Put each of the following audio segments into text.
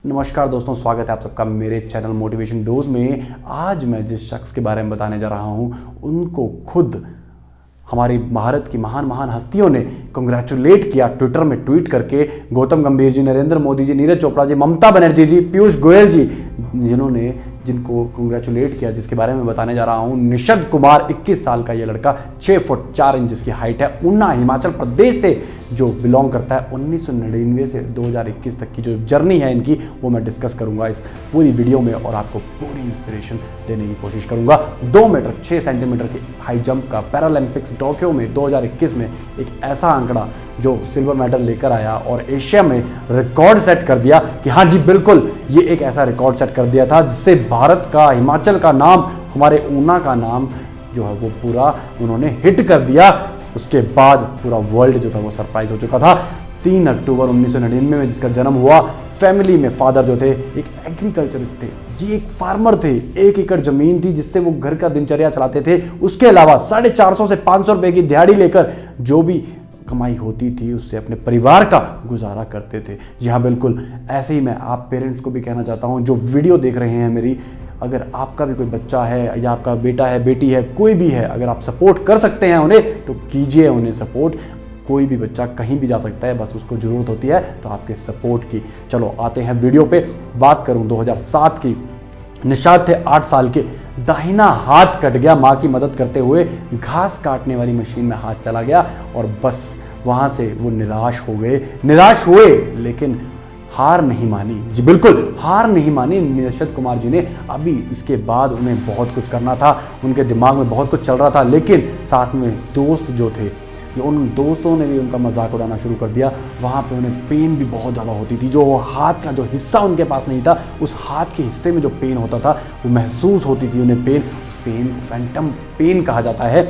नमस्कार दोस्तों, स्वागत है आप सबका मेरे चैनल मोटिवेशन डोज में। आज मैं जिस शख्स के बारे में बताने जा रहा हूं, उनको खुद हमारी भारत की महान हस्तियों ने कंग्रेचुलेट किया ट्विटर में ट्वीट करके। गौतम गंभीर जी, नरेंद्र मोदी जी, नीरज चोपड़ा जी, ममता बनर्जी जी, पीयूष गोयल जी, जिनको कंग्रेचुलेट किया, जिसके बारे में बताने जा रहा हूं। निषद कुमार 21 साल का ये लड़का 6 फुट 4 इंच जिसकी हाइट है, ऊना हिमाचल प्रदेश से जो बिलोंग करता है। 1999 से 2021 तक की जो जर्नी है इनकी, वो मैं डिस्कस करूंगा इस पूरी वीडियो में और आपको पूरी इंस्पिरेशन देने की कोशिश करूंगा। 2 मीटर 6 सेंटीमीटर के हाई जंप का पैरालंपिक्स टोक्यो में 2021 में एक ऐसा आंकड़ा जो सिल्वर मेडल लेकर आया और एशिया में रिकॉर्ड सेट कर दिया कि हाँ जी बिल्कुल, ये एक ऐसा रिकॉर्ड सेट कर दिया था जिससे भारत का, हिमाचल का नाम, हमारे ऊना का नाम जो है वो पूरा उन्होंने हिट कर दिया। उसके बाद पूरा वर्ल्ड जो था वो सरप्राइज हो चुका था। 3 अक्टूबर 1999 में जिसका जन्म हुआ, फैमिली में फादर जो थे एक एग्रीकल्चरिस्ट थे जी, एक फार्मर थे। 1 एकड़ जमीन थी जिससे वो घर का दिनचर्या चलाते थे। उसके अलावा 450 से 500 रुपए की दिहाड़ी लेकर जो भी कमाई होती थी उससे अपने परिवार का गुजारा करते थे। जी हाँ बिल्कुल, ऐसे ही मैं आप पेरेंट्स को भी कहना चाहता हूँ जो वीडियो देख रहे हैं मेरी, अगर आपका भी कोई बच्चा है या आपका बेटा है, बेटी है, कोई भी है, अगर आप सपोर्ट कर सकते हैं उन्हें तो कीजिए उन्हें सपोर्ट। कोई भी बच्चा कहीं भी जा सकता है, बस उसको ज़रूरत होती है तो आपके सपोर्ट की। चलो आते हैं वीडियो पे। बात करूं 2007 की, निषाद थे 8 साल के, दाहिना हाथ कट गया मां की मदद करते हुए। घास काटने वाली मशीन में हाथ चला गया और बस वहां से वो निराश हो गए। निराश हुए लेकिन हार नहीं मानी। जी बिल्कुल, हार नहीं मानी निषद कुमार जी ने। अभी इसके बाद उन्हें बहुत कुछ करना था, उनके दिमाग में बहुत कुछ चल रहा था, लेकिन साथ में दोस्त जो थे, उन दोस्तों ने भी उनका मजाक उड़ाना शुरू कर दिया। वहाँ पे उन्हें पेन भी बहुत ज़्यादा होती थी। जो हाथ का जो हिस्सा उनके पास नहीं था, उस हाथ के हिस्से में जो पेन होता था वो महसूस होती थी उन्हें पेन। उस पेन को फैंटम पेन कहा जाता है।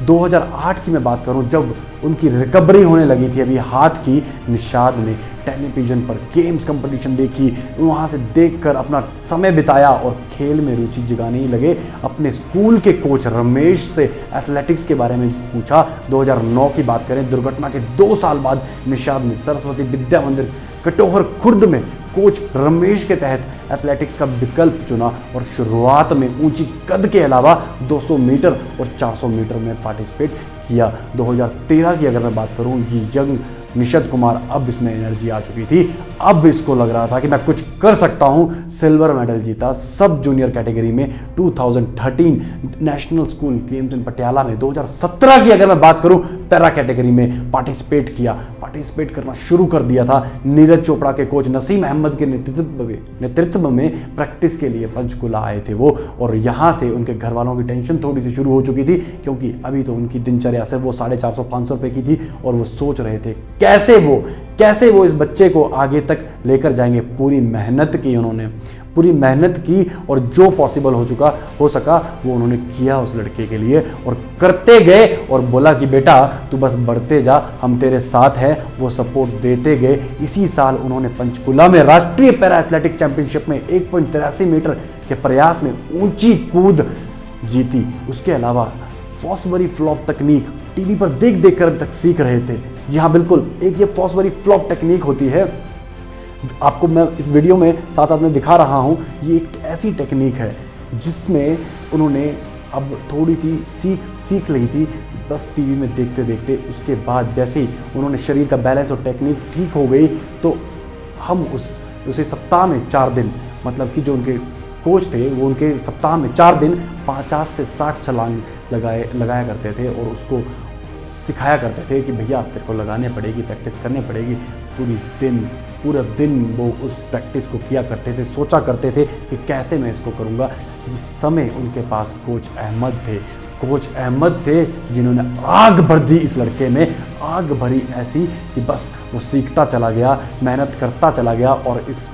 2008 की मैं बात करूं, जब उनकी रिकवरी होने लगी थी अभी हाथ की, निषाद ने टेलीविजन पर गेम्स कंपटीशन देखी, वहाँ से देखकर अपना समय बिताया और खेल में रुचि जगाने ही लगे। अपने स्कूल के कोच रमेश से एथलेटिक्स के बारे में पूछा। 2009 की बात करें, दुर्घटना के 2 साल बाद निषाद ने सरस्वती विद्या मंदिर कटोहर खुर्द में कोच रमेश के तहत एथलेटिक्स का विकल्प चुना और शुरुआत में ऊंची कद के अलावा 200 मीटर और 400 मीटर में पार्टिसिपेट किया। 2013 की अगर मैं बात करूं, ये यंग निषद कुमार, अब इसमें एनर्जी आ चुकी थी। अब इसको लग रहा था कि मैं कुछ कर सकता हूं। सिल्वर मेडल जीता सब जूनियर कैटेगरी में 2013 नेशनल स्कूल गेम्स इन पटियाला में। 2017 की अगर मैं बात करूं, पैरा कैटेगरी में पार्टिसिपेट किया, पार्टिसिपेट करना शुरू कर दिया था। नीरज चोपड़ा के कोच नसीम अहमद के नेतृत्व में प्रैक्टिस के लिए पंचकुला आए थे वो, और यहाँ से उनके घर वालों की टेंशन थोड़ी सी शुरू हो चुकी थी, क्योंकि अभी तो उनकी दिनचर्या सिर्फ वो 450-500 रुपए की थी और वो सोच रहे थे कैसे वो इस बच्चे को आगे तक लेकर जाएंगे। पूरी मेहनत की उन्होंने, पूरी मेहनत की और जो पॉसिबल हो सका वो उन्होंने किया उस लड़के के लिए, और करते गए और बोला कि बेटा तू बस बढ़ते जा, हम तेरे साथ हैं। वो सपोर्ट देते गए। इसी साल उन्होंने पंचकुला में राष्ट्रीय पैरा एथलेटिक चैंपियनशिप में 1.83 मीटर के प्रयास में ऊंची कूद जीती। उसके अलावा फॉसबरी फ्लॉप तकनीक टीवी पर देख कर तक सीख रहे थे। जी हाँ बिल्कुल, एक ये फॉसबरी फ्लॉप टेक्निक होती है, आपको मैं इस वीडियो में साथ में दिखा रहा हूँ। ये एक ऐसी टेक्निक है जिसमें उन्होंने अब थोड़ी सी सीख ली थी, बस टीवी में देखते। उसके बाद जैसे ही उन्होंने शरीर का बैलेंस और टेक्निक ठीक हो गई, तो हम उसे सप्ताह में 4 दिन, मतलब कि जो उनके कोच थे वो उनके सप्ताह में 4 दिन 50 से 60 छलांग लगाया करते थे और उसको सिखाया करते थे कि भैया तेरे को लगाने पड़ेगी, प्रैक्टिस करनी पड़ेगी। पूरा दिन वो उस प्रैक्टिस को किया करते थे, सोचा करते थे कि कैसे मैं इसको करूँगा। इस समय उनके पास कोच अहमद थे जिन्होंने आग भर दी इस लड़के में, आग भरी ऐसी कि बस वो सीखता चला गया, मेहनत करता चला गया और इस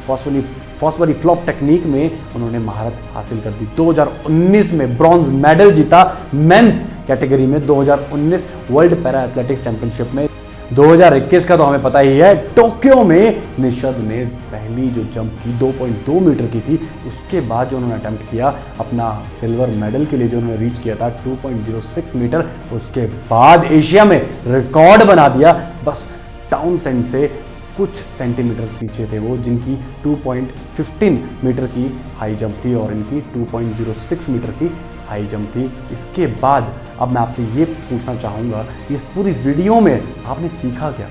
फॉसबरी फ्लॉप टेक्निक में उन्होंने महारत हासिल कर दी। 2019 में ब्रॉन्ज मेडल जीता मेंस कैटेगरी में। 2019 वर्ल्ड पैरा एथलेटिक्स चैंपियनशिप में। 2021 का तो हमें पता ही है, टोक्यो में निषद ने पहली जो जंप की 2.2 मीटर की थी, उसके बाद जो उन्होंने अटेम्प्ट किया अपना सिल्वर मेडल के लिए, जो उन्होंने रीच किया था 2.06 मीटर, उसके बाद एशिया में रिकॉर्ड बना दिया। बस टाउनसेंड से कुछ सेंटीमीटर पीछे थे वो, जिनकी 2.15 मीटर की हाई जंप थी और इनकी 2.06 मीटर की हाई जंप थी। इसके बाद अब मैं आपसे ये पूछना चाहूँगा कि इस पूरी वीडियो में आपने सीखा क्या?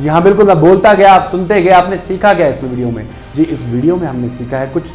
जी हाँ, बिल्कुल, मैं बोलता गया, आप सुनते गए, आपने सीखा क्या इसमें वीडियो में? जी, इस वीडियो में हमने सीखा है कुछ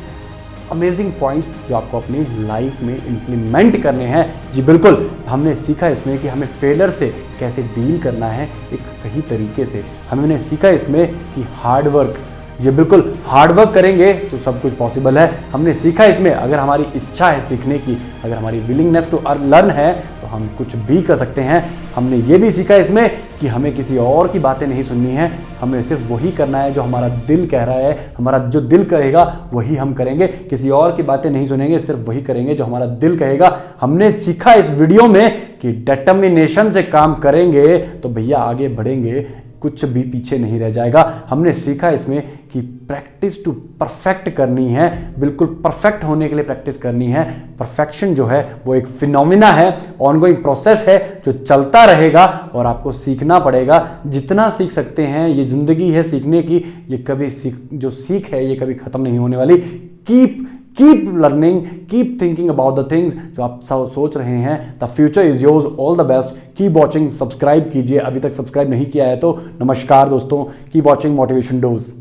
अमेजिंग पॉइंट्स जो आपको अपनी लाइफ में इम्प्लीमेंट करने हैं। जी बिल्कुल, हमने सीखा इसमें कि हमें फेलियर से कैसे डील करना है एक सही तरीके से। हमने सीखा इसमें कि हार्ड वर्क, जी बिल्कुल, हार्ड वर्क करेंगे तो सब कुछ पॉसिबल है। हमने सीखा इसमें अगर हमारी इच्छा है सीखने की, अगर हमारी विलिंगनेस टू लर्न है तो हम कुछ भी कर सकते हैं। हमने ये भी सीखा इसमें कि हमें किसी और की बातें नहीं सुननी है, हमें सिर्फ वही करना है जो हमारा दिल कह रहा है। हमारा जो दिल कहेगा वही हम करेंगे, किसी और की बातें नहीं सुनेंगे, सिर्फ वही करेंगे जो हमारा दिल कहेगा। हमने सीखा इस वीडियो में कि डिटर्मिनेशन से काम करेंगे तो भैया आगे बढ़ेंगे, कुछ भी पीछे नहीं रह जाएगा। हमने सीखा इसमें कि प्रैक्टिस टू परफेक्ट करनी है, बिल्कुल परफेक्ट होने के लिए प्रैक्टिस करनी है। परफेक्शन जो है वो एक फिनोमिना है, ऑनगोइंग प्रोसेस है जो चलता रहेगा और आपको सीखना पड़ेगा। जितना सीख सकते हैं, ये जिंदगी है सीखने की, ये कभी जो सीख है ये कभी खत्म नहीं होने वाली। Keep learning, keep thinking about the things जो आप सोच रहे हैं। The future is yours, all the best, keep watching, subscribe कीजिए अभी तक सब्सक्राइब नहीं किया है तो। नमस्कार दोस्तों, कीप वॉचिंग मोटिवेशन डोज।